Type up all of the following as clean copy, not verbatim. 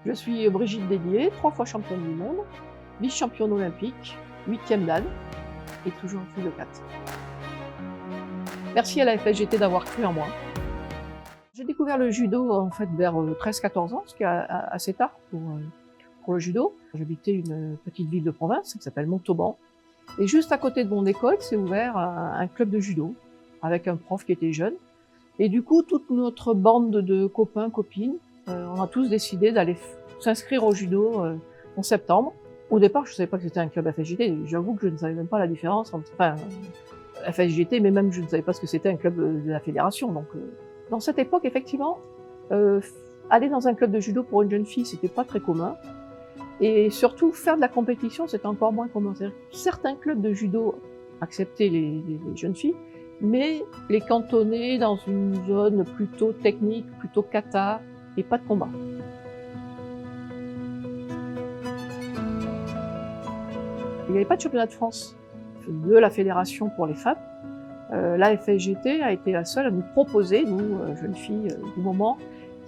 Je suis Brigitte Délier, 3 fois championne du monde, vice-championne olympique, 8e dan et toujours judo 4. Merci à la FSGT d'avoir cru en moi. J'ai découvert le judo en fait vers 13-14 ans, ce qui est assez tard pour le judo. J'habitais une petite ville de province qui s'appelle Montauban. Et juste à côté de mon école s'est ouvert un club de judo avec un prof qui était jeune. Et du coup, toute notre bande de copains, copines, on a tous décidé d'aller s'inscrire au judo en septembre. Au départ, je ne savais pas que c'était un club FSJT. J'avoue que je ne savais même pas la différence entre FSJT, mais même je ne savais pas ce que c'était un club de la fédération. Donc, dans cette époque, effectivement, aller dans un club de judo pour une jeune fille, c'était pas très commun. Et surtout, faire de la compétition, c'était encore moins commun. Certains clubs de judo acceptaient les jeunes filles, mais les cantonnaient dans une zone plutôt technique, plutôt kata, et pas de combat. Il n'y avait pas de championnat de France de la fédération pour les femmes. La FSGT a été la seule à nous proposer, nous, jeunes filles du moment,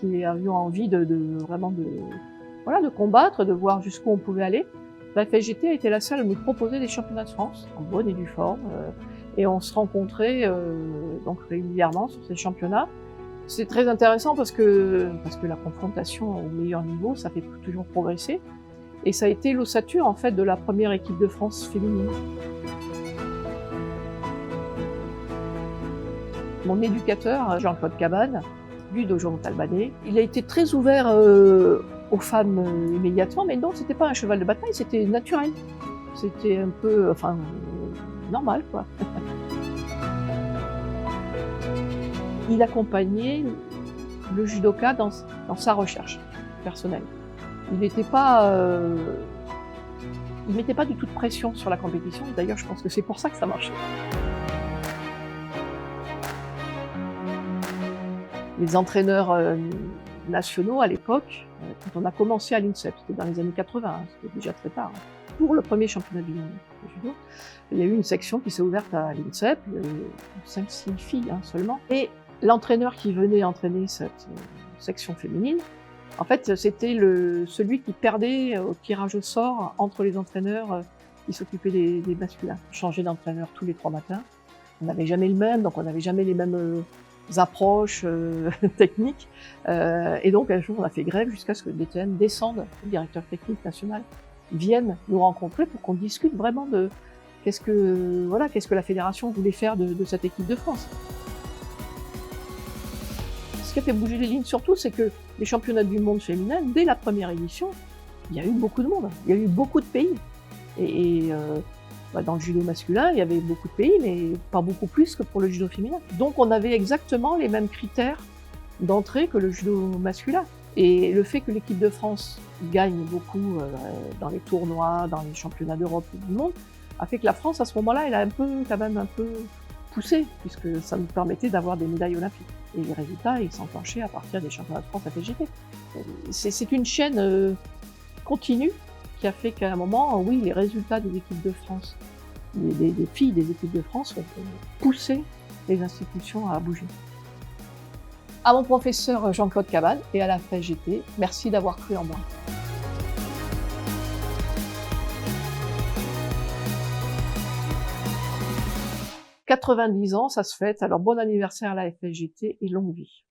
qui avions envie vraiment de combattre, de voir jusqu'où on pouvait aller. La FSGT a été la seule à nous proposer des championnats de France, en bonne et due forme, et on se rencontrait donc régulièrement sur ces championnats. C'est très intéressant parce que la confrontation au meilleur niveau, ça fait toujours progresser. Et ça a été l'ossature en fait de la première équipe de France féminine. Mon éducateur, Jean-Claude Cabane, judo albanais, il a été très ouvert aux femmes immédiatement, mais non, c'était pas un cheval de bataille, c'était naturel. C'était un peu, normal, quoi. Il accompagnait le judoka dans sa recherche personnelle. Il n'était pas, il mettait pas du tout de pression sur la compétition. D'ailleurs, je pense que c'est pour ça que ça marchait. Les entraîneurs nationaux à l'époque, quand on a commencé à l'INSEP, c'était dans les années 80, hein, c'était déjà très tard. Pour le premier championnat du monde de judo, il y a eu une section qui s'est ouverte à l'INSEP, 5-6 filles seulement. Et l'entraîneur qui venait entraîner cette section féminine, en fait, c'était celui qui perdait au tirage au sort entre les entraîneurs qui s'occupaient des masculins. On changeait d'entraîneur tous les 3 matins. On n'avait jamais le même, donc on n'avait jamais les mêmes approches techniques. Et donc un jour, on a fait grève jusqu'à ce que le DTN descende, le directeur technique national, vienne nous rencontrer pour qu'on discute vraiment de qu'est-ce que la fédération voulait faire de cette équipe de France. Ce qui a fait bouger les lignes surtout, c'est que les championnats du monde féminin, dès la première édition, il y a eu beaucoup de monde, il y a eu beaucoup de pays. Et dans le judo masculin, il y avait beaucoup de pays, mais pas beaucoup plus que pour le judo féminin. Donc on avait exactement les mêmes critères d'entrée que le judo masculin. Et le fait que l'équipe de France gagne beaucoup dans les tournois, dans les championnats d'Europe et du monde, a fait que la France, à ce moment-là, elle a quand même un peu poussé, puisque ça nous permettait d'avoir des médailles olympiques. Et les résultats, ils s'enclenchaient à partir des championnats de France à FSJT. C'est une chaîne continue qui a fait qu'à un moment, oui, les résultats des équipes de France, des filles des équipes de France ont poussé les institutions à bouger. À mon professeur Jean-Claude Cabane et à la FSJT, merci d'avoir cru en moi. 90 ans, ça se fête, alors bon anniversaire à la FSJT et longue vie.